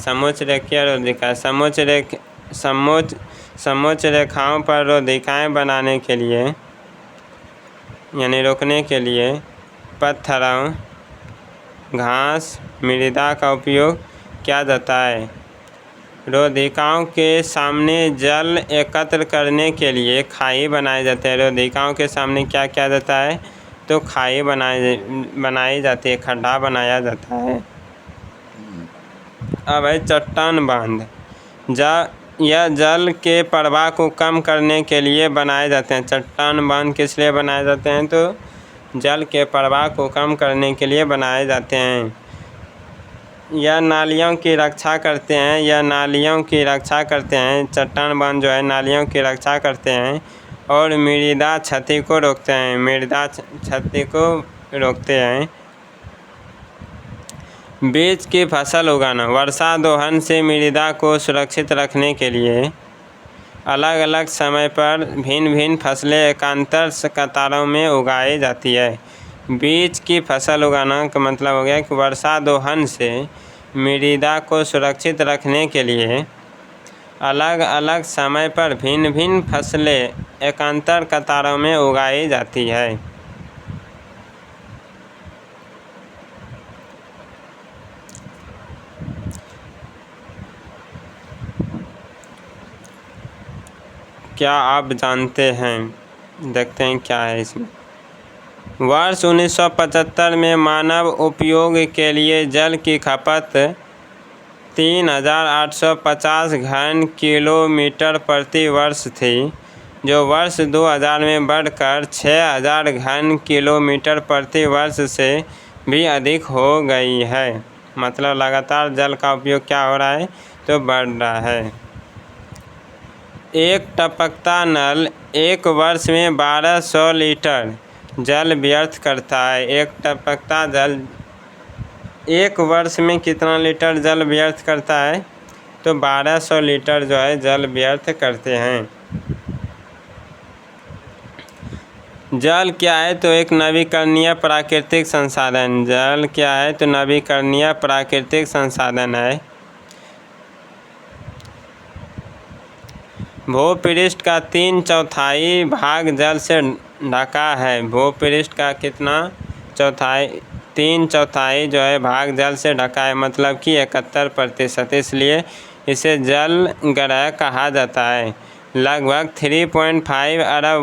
समोच्च रेखाओं पर रोधिकाएं बनाने के लिए यानी रोकने के लिए पत्थरों, घास, मृदा का उपयोग किया जाता है। रोधिकाओं के सामने जल एकत्र करने के लिए खाई बनाए जाते हैं। रोधिकाओं के सामने क्या किया जाता है? तो खाई बनाई जाती है, खड्डा बनाया जाता है। अब है चट्टान बांध। यह जल के प्रवाह को कम करने के लिए बनाए जाते हैं। चट्टान बांध किस लिए बनाए जाते हैं? तो जल के प्रवाह को कम करने के लिए बनाए जाते हैं। यह नालियों की रक्षा करते हैं। चट्टान बांध जो है नालियों की रक्षा करते हैं और मृदा क्षति को रोकते हैं। बीज की फसल उगाना। वर्षा दोहन से मृदा को सुरक्षित रखने के लिए अलग अलग समय पर भिन्न भिन्न फसलें एकांतर कतारों में उगाई जाती है। बीज की फसल उगाना का मतलब हो गया कि वर्षा दोहन से मृदा को सुरक्षित रखने के लिए अलग अलग समय पर भिन्न भिन्न फसलें एकांतर कतारों में उगाई जाती है। क्या आप जानते हैं? देखते हैं क्या है इसमें। वर्ष 1975 में मानव उपयोग के लिए जल की खपत 3,850 घन किलोमीटर प्रति वर्ष थी, जो वर्ष 2000 में बढ़कर 6,000 घन किलोमीटर प्रति वर्ष से भी अधिक हो गई है। मतलब लगातार जल का उपयोग क्या हो रहा है? तो बढ़ रहा है। एक टपकता नल एक वर्ष में 1200 लीटर जल व्यर्थ करता है। एक टपकता जल एक वर्ष में कितना लीटर जल व्यर्थ करता है? तो 1200 लीटर जो है जल व्यर्थ करते हैं। जल क्या है? तो एक नवीकरणीय प्राकृतिक संसाधन। जल क्या है? तो नवीकरणीय प्राकृतिक संसाधन है। भूपृष्ठ का 3/4 भाग जल से ढका है। भूपृष्ठ का कितना? 3/4 जो है भाग जल से ढका है, मतलब कि 71%। इसलिए इसे जल ग्रह कहा जाता है। लगभग 3.5 अरब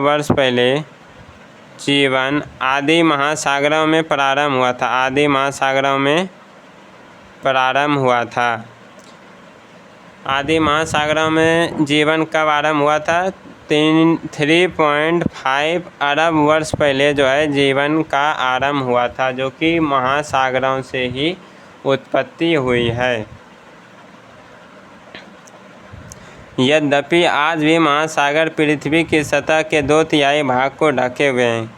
वर्ष पहले जीवन आदि महासागरों में प्रारंभ हुआ था। आदि महासागरों में जीवन कब आरंभ हुआ था? 3.5 अरब वर्ष पहले जो है जीवन का आरंभ हुआ था, जो कि महासागरों से ही उत्पत्ति हुई है। यद्यपि आज भी महासागर पृथ्वी की सतह के 2/3 भाग को ढके हुए हैं।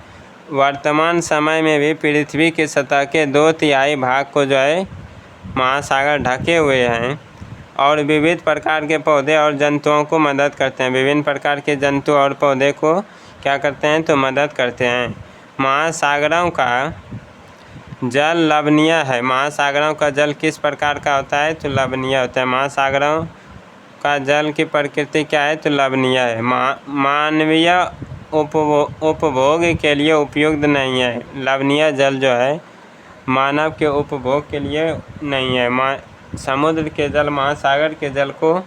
वर्तमान समय में भी पृथ्वी की सतह के 2/3 भाग को जो है महासागर ढके हुए हैं और विविध प्रकार के पौधे और जंतुओं को मदद करते हैं। विभिन्न प्रकार के जंतु और पौधे को क्या करते हैं? तो मदद करते हैं। महासागरों का जल लवणीय है। महासागरों का जल किस प्रकार का होता है? तो लवणीय होता है। महासागरों का जल की प्रकृति क्या है? तो लवणीय है। मानवीय उपभोग के लिए उपयुक्त नहीं है। लवणीय जल जो है मानव के उपभोग के लिए नहीं है। समुद्र के जल, महासागर के जल को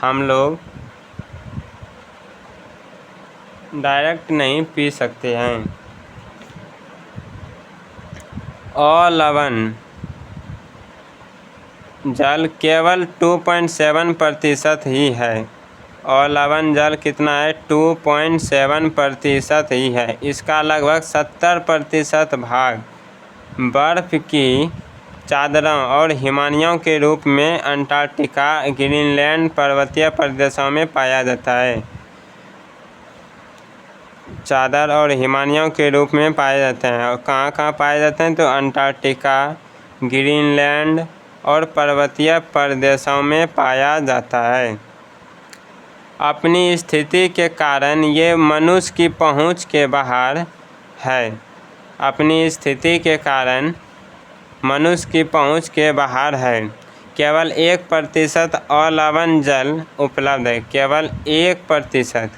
हम लोग डायरेक्ट नहीं पी सकते हैं। अलवण जल केवल 2.7% ही है और लवण जल कितना है 2.7% ही है। इसका लगभग 70% भाग बर्फ़ की चादरों और हिमानियों के रूप में अंटार्कटिका, ग्रीनलैंड पर्वतीय प्रदेशों में पाया जाता है। चादर और हिमानियों के रूप में पाए जाते हैं। और कहाँ कहाँ पाए जाते हैं तो अंटार्कटिका, ग्रीनलैंड और पर्वतीय प्रदेशों में पाया जाता है। अपनी स्थिति के कारण ये मनुष्य की पहुंच के बाहर है। अपनी स्थिति के कारण मनुष्य की पहुंच के बाहर है। केवल 1% अलवण जल उपलब्ध है। केवल 1%,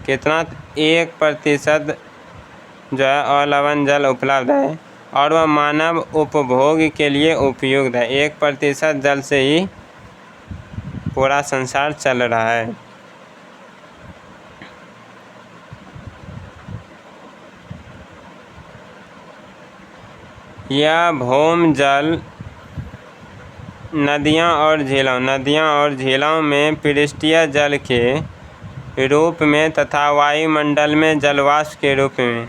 कितना 1% जो है अलवण जल उपलब्ध है और वह मानव उपभोग के लिए उपयुक्त है। 1% जल से ही पूरा संसार चल रहा है। यह भौम जल नदियाँ और झीलों में पृष्ठीय जल के रूप में तथा वायुमंडल में जलवाष्प के रूप में,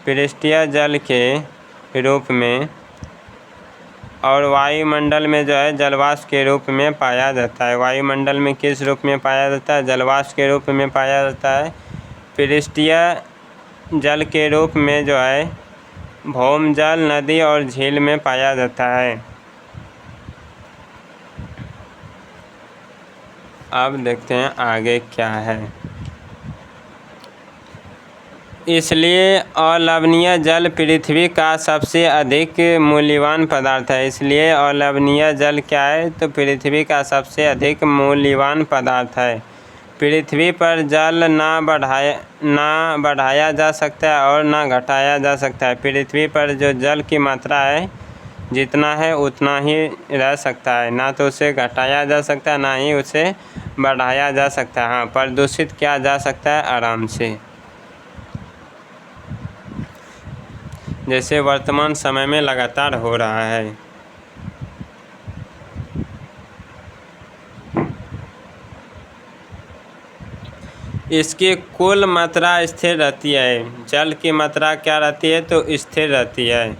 पृष्ठीय जल के रूप में और वायुमंडल में जो है जलवाष्प के रूप में पाया जाता है। वायुमंडल में किस रूप में पाया जाता है? जलवाष्प के रूप में पाया जाता है। पृष्ठीय जल के रूप में जो है भौम जल नदी और झील में पाया जाता है। अब देखते हैं आगे क्या है। इसलिए अलवणीय जल पृथ्वी का सबसे अधिक मूल्यवान पदार्थ है। इसलिए अलवणीय जल क्या है तो पृथ्वी का सबसे अधिक मूल्यवान पदार्थ है। पृथ्वी पर जल ना बढ़ाया जा सकता है और ना घटाया जा सकता है। पृथ्वी पर जो जल की मात्रा है जितना है उतना ही रह सकता है, ना तो उसे घटाया जा सकता है ना ही उसे बढ़ाया जा सकता है। हाँ, प्रदूषित किया जा सकता है आराम से, जैसे वर्तमान समय में लगातार हो रहा है। इसकी कुल मात्रा स्थिर रहती है। जल की मात्रा क्या रहती है तो स्थिर रहती है।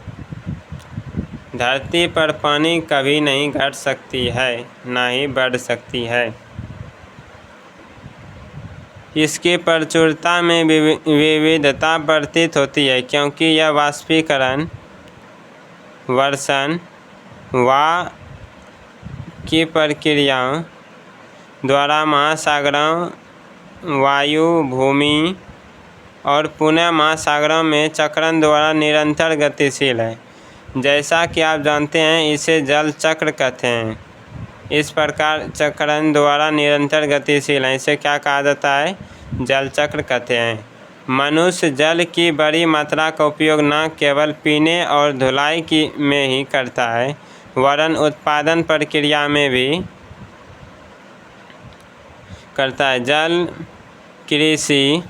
धरती पर पानी कभी नहीं घट सकती है ना ही बढ़ सकती है। इसकी प्रचुरता में विविधता प्रतीत होती है क्योंकि यह वाष्पीकरण, वर्षण व की प्रक्रियाओं द्वारा महासागरों, वायु, भूमि और पुनः महासागरों में चक्रण द्वारा निरंतर गतिशील है। जैसा कि आप जानते हैं इसे जल चक्र कहते हैं। इस प्रकार चक्रण द्वारा निरंतर गतिशील है, इसे क्या कहा जाता है? जल चक्र कहते हैं। मनुष्य जल की बड़ी मात्रा का उपयोग न केवल पीने और धुलाई में ही करता है वरन उत्पादन प्रक्रिया में भी करता है। जल कृषि,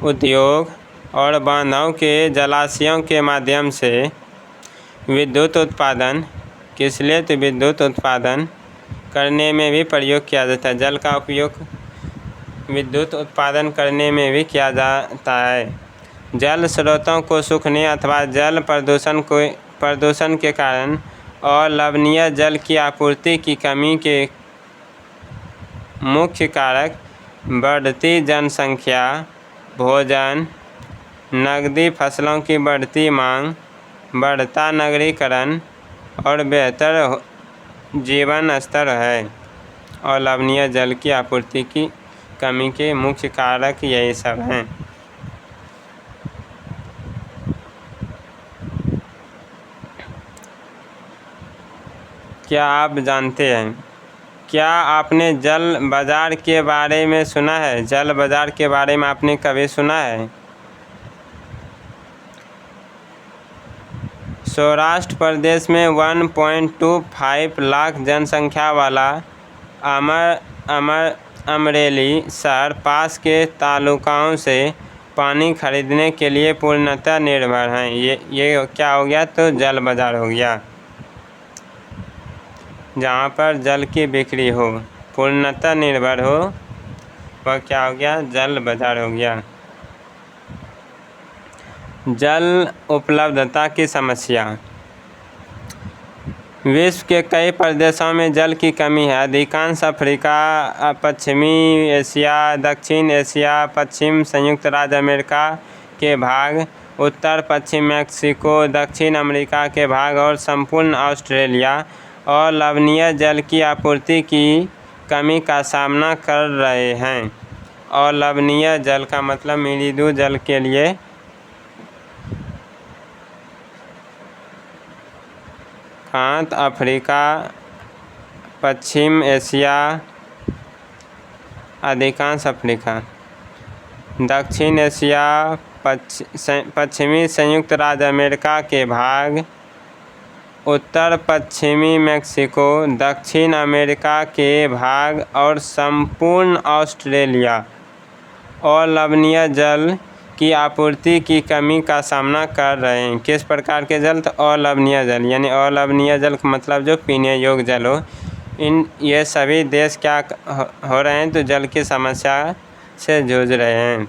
उद्योग और बांधों के जलाशयों के माध्यम से विद्युत उत्पादन, किस लिए तो विद्युत उत्पादन करने में भी प्रयोग किया जाता है। जल का उपयोग विद्युत उत्पादन करने में भी किया जाता है। जल स्रोतों को सूखने अथवा जल प्रदूषण के कारण अलवणीय जल की आपूर्ति की कमी के मुख्य कारक बढ़ती जनसंख्या, भोजन, नकदी फसलों की बढ़ती मांग, बढ़ता नगरीकरण और बेहतर जीवन स्तर है। अलवणीय जल की आपूर्ति की कमी के मुख्य कारक यही सब हैं। क्या आप जानते हैं, क्या आपने जल बाज़ार के बारे में सुना है? जल बाज़ार के बारे में आपने कभी सुना है? सौराष्ट्र प्रदेश में 1.25 लाख जनसंख्या वाला अमरेली शहर पास के तालुकाओं से पानी खरीदने के लिए पूर्णतः निर्भर हैं। ये क्या हो गया तो जल बाज़ार हो गया। जहाँ पर जल की बिक्री हो, पूर्णतः निर्भर हो, वह क्या हो गया? जल बाजार हो गया। जल उपलब्धता की समस्या। विश्व के कई प्रदेशों में जल की कमी है। अधिकांश अफ्रीका, पश्चिमी एशिया, दक्षिण एशिया, पश्चिम संयुक्त राज्य अमेरिका के भाग, उत्तर पश्चिम मैक्सिको, दक्षिण अमेरिका के भाग और संपूर्ण ऑस्ट्रेलिया और लवणीय जल की आपूर्ति की कमी का सामना कर रहे हैं। और लवणीय जल का मतलब मृदु जल के लिए अफ्रीका, पश्चिम एशिया, अधिकांश अफ्रीका, दक्षिण एशिया, पश्चिमी संयुक्त राज्य अमेरिका के भाग, उत्तर पश्चिमी मैक्सिको, दक्षिण अमेरिका के भाग और संपूर्ण ऑस्ट्रेलिया और लवणीय जल की आपूर्ति की कमी का सामना कर रहे हैं। किस प्रकार के जल? तो अलवणीय जल, यानी अलवणीय जल का मतलब जो पीने योग्य जल हो। ये सभी देश क्या हो रहे हैं? तो जल की समस्या से जूझ रहे हैं।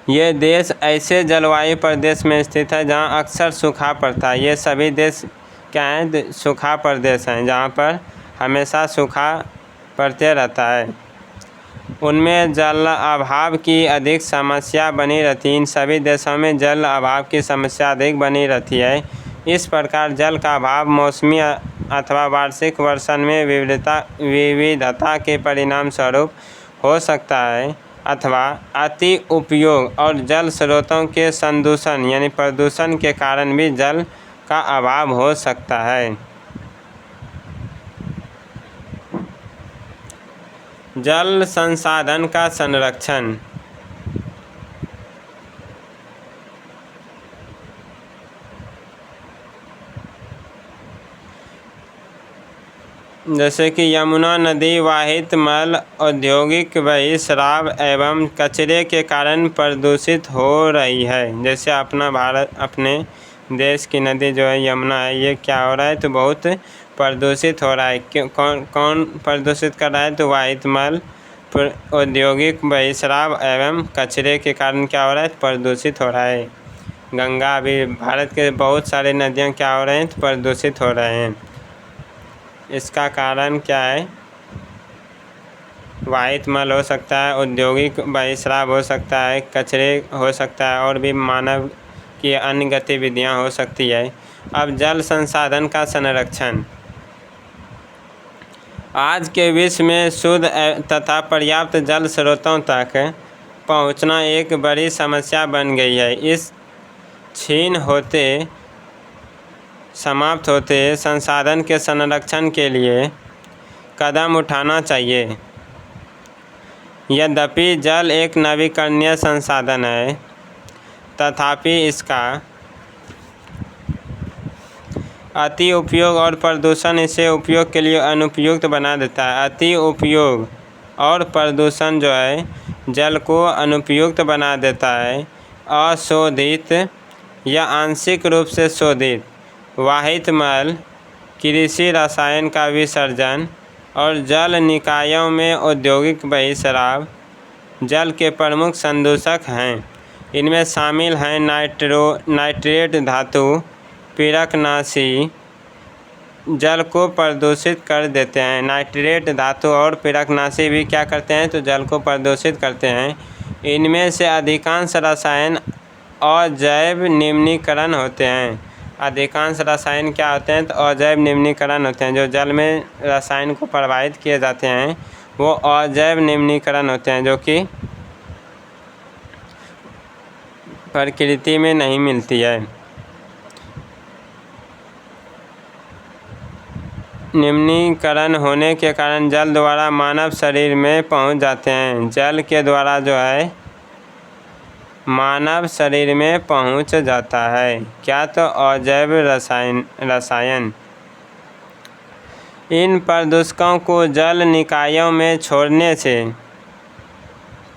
ये देश ऐसे जलवायु प्रदेश में स्थित है जहाँ अक्सर सूखा पड़ता है। ये सभी देश क्या हैं? सूखा प्रदेश हैं, जहाँ पर हमेशा सूखा पड़ते रहता है। उनमें जल अभाव की अधिक समस्या बनी रहती है। इन सभी देशों में जल अभाव की समस्या अधिक बनी रहती है। इस प्रकार जल का अभाव मौसमी अथवा वार्षिक वर्षण में विविधता के परिणाम स्वरूप हो सकता है, अथवा अति उपयोग और जल स्रोतों के संदूषण यानी प्रदूषण के कारण भी जल का अभाव हो सकता है। जल संसाधन का संरक्षण। जैसे कि यमुना नदी वाहित मल, औद्योगिक बहिर्स्राव एवं कचरे के कारण प्रदूषित हो रही है। जैसे अपने देश की नदी जो है यमुना है, ये क्या हो रहा है? तो बहुत प्रदूषित हो रहा है। कौन प्रदूषित कर रहा है? तो वाहित मल, औद्योगिक बहिर्स्राव एवं कचरे के कारण क्या हो रहा है? प्रदूषित हो रहा है। गंगा भी, भारत के बहुत सारे नदियाँ क्या हो रहे हैं? तो प्रदूषित हो रहे हैं। इसका कारण क्या है? वाहित मल हो सकता है, औद्योगिक बहिर्स्राव हो सकता है, कचरे हो सकता है और भी मानव की अन्य गतिविधियां हो सकती है। अब जल संसाधन का संरक्षण। आज के विश्व में शुद्ध तथा पर्याप्त जल स्रोतों तक पहुंचना एक बड़ी समस्या बन गई है। इस क्षीण होते समाप्त होते संसाधन के संरक्षण के लिए कदम उठाना चाहिए। यद्यपि जल एक नवीकरणीय संसाधन है, तथापि इसका अति उपयोग और प्रदूषण इसे उपयोग के लिए अनुपयुक्त बना देता है। अति उपयोग और प्रदूषण जो है जल को अनुपयुक्त बना देता है। अशोधित या आंशिक रूप से शोधित वाहित मल, कृषि रसायन का विसर्जन और जल निकायों में औद्योगिक बहिर्स्राव जल के प्रमुख संदूषक हैं। इनमें शामिल हैं नाइट्रेट धातु, पीड़कनाशी जल को प्रदूषित कर देते हैं। नाइट्रेट धातु और पीड़कनाशी भी क्या करते हैं? तो जल को प्रदूषित करते हैं। इनमें से अधिकांश रसायन अजैव निम्नीकरण होते हैं। अधिकांश रसायन क्या होते हैं? तो अजैव निम्नीकरण होते हैं। जो जल में रसायन को प्रवाहित किए जाते हैं वो अजैव निम्नीकरण होते हैं, जो कि प्रकृति में नहीं मिलती है। निम्नीकरण होने के कारण जल द्वारा मानव शरीर में पहुंच जाते हैं। जल के द्वारा जो है मानव शरीर में पहुंच जाता है। क्या? तो अजैव रसायन। इन प्रदूषकों को जल निकायों में छोड़ने से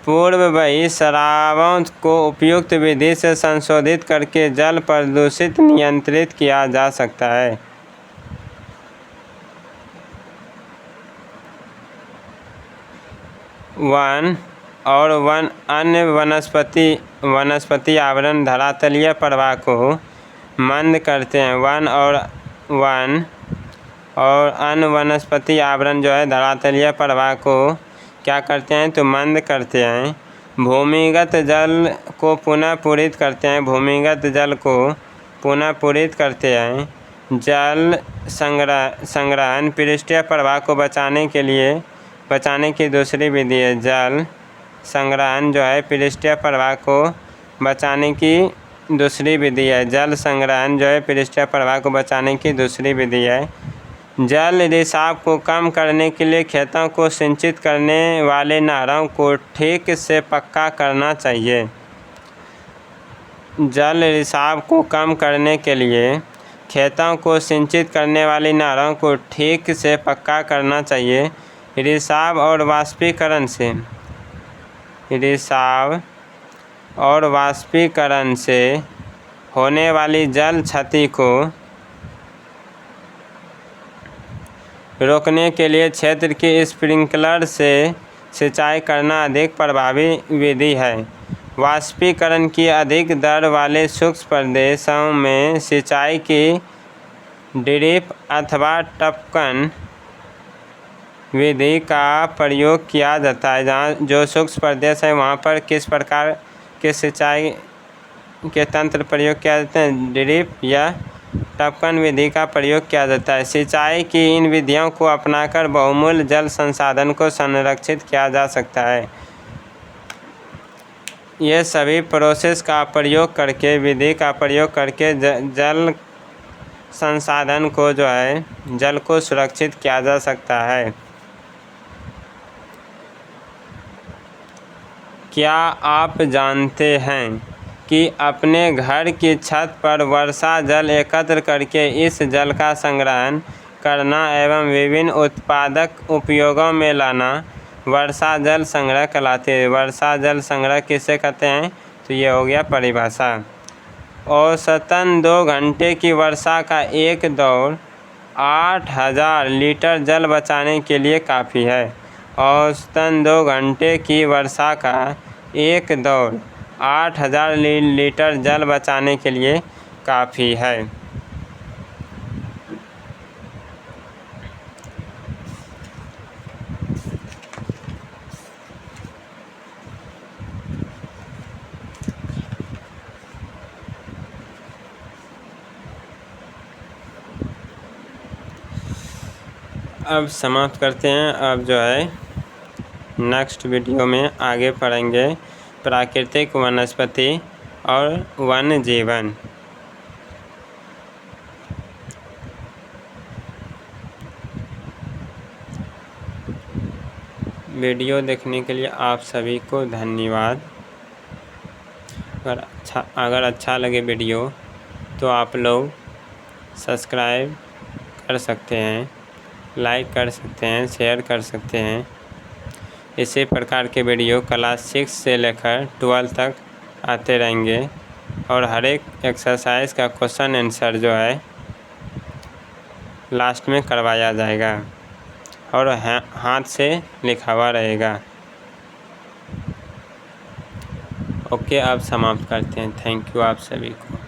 पूर्व बहिर्स्रावों को उपयुक्त विधि से संशोधित करके जल प्रदूषित नियंत्रित किया जा सकता है। वन और अन्य वनस्पति आवरण धरातलीय प्रवाह को मंद करते हैं। वन और अन्य वनस्पति आवरण जो है धरातलीय प्रवाह को क्या करते हैं तो मंद करते हैं। भूमिगत जल को पुनः पूरित करते हैं। भूमिगत जल को पुनः पूरित करते हैं। जल संग्रहण पृष्ठीय प्रवाह को बचाने की दूसरी विधि है। जल संग्रहण जो है पृष्ठीय प्रवाह को बचाने की दूसरी विधि है। जल संग्रहण जो है पृष्ठीय प्रवाह को बचाने की दूसरी विधि है। जल रिसाव को कम करने के लिए खेतों को सिंचित करने वाले नहरों को ठीक से पक्का करना चाहिए। जल रिसाव को कम करने के लिए खेतों को सिंचित करने वाली नहरों को ठीक से पक्का करना चाहिए। रिसाव और वाष्पीकरण से होने वाली जल क्षति को रोकने के लिए क्षेत्र की स्प्रिंकलर से सिंचाई करना अधिक प्रभावी विधि है। वाष्पीकरण की अधिक दर वाले शुष्क प्रदेशों में सिंचाई की ड्रिप अथवा टपकन विधि का प्रयोग किया जाता है। जहाँ जो शुष्क प्रदेश है वहाँ पर किस प्रकार के सिंचाई के तंत्र प्रयोग किया जाते हैं, ड्रिप या टपकन विधि का प्रयोग किया जाता है। सिंचाई की इन विधियों को अपनाकर बहुमूल्य जल संसाधन को संरक्षित किया जा सकता है। ये सभी प्रोसेस का प्रयोग करके विधि का प्रयोग करके जल संसाधन को जो है जल को सुरक्षित किया जा सकता है। क्या आप जानते हैं कि अपने घर की छत पर वर्षा जल एकत्र करके इस जल का संग्रहण करना एवं विभिन्न उत्पादक उपयोगों में लाना वर्षा जल संग्रह कहलाते हैं। वर्षा जल संग्रह किसे कहते हैं तो ये हो गया परिभाषा। औसतन 2 घंटे की वर्षा का एक दौर 8000 लीटर जल बचाने के लिए काफ़ी है। औसतन 2 घंटे की वर्षा का एक दौर 8000 लीटर जल बचाने के लिए काफ़ी है। अब समाप्त करते हैं। अब जो है नेक्स्ट वीडियो में आगे पढ़ेंगे प्राकृतिक वनस्पति और वन्य जीवन। वीडियो देखने के लिए आप सभी को धन्यवाद। अगर अच्छा लगे वीडियो तो आप लोग सब्सक्राइब कर सकते हैं, लाइक कर सकते हैं, शेयर कर सकते हैं। इसी प्रकार के वीडियो क्लास 6 से लेकर 12 तक आते रहेंगे और हर एक एक्सरसाइज का क्वेश्चन आंसर जो है लास्ट में करवाया जाएगा और हाथ से लिखा हुआ रहेगा। ओके, अब समाप्त करते हैं। थैंक यू आप सभी को।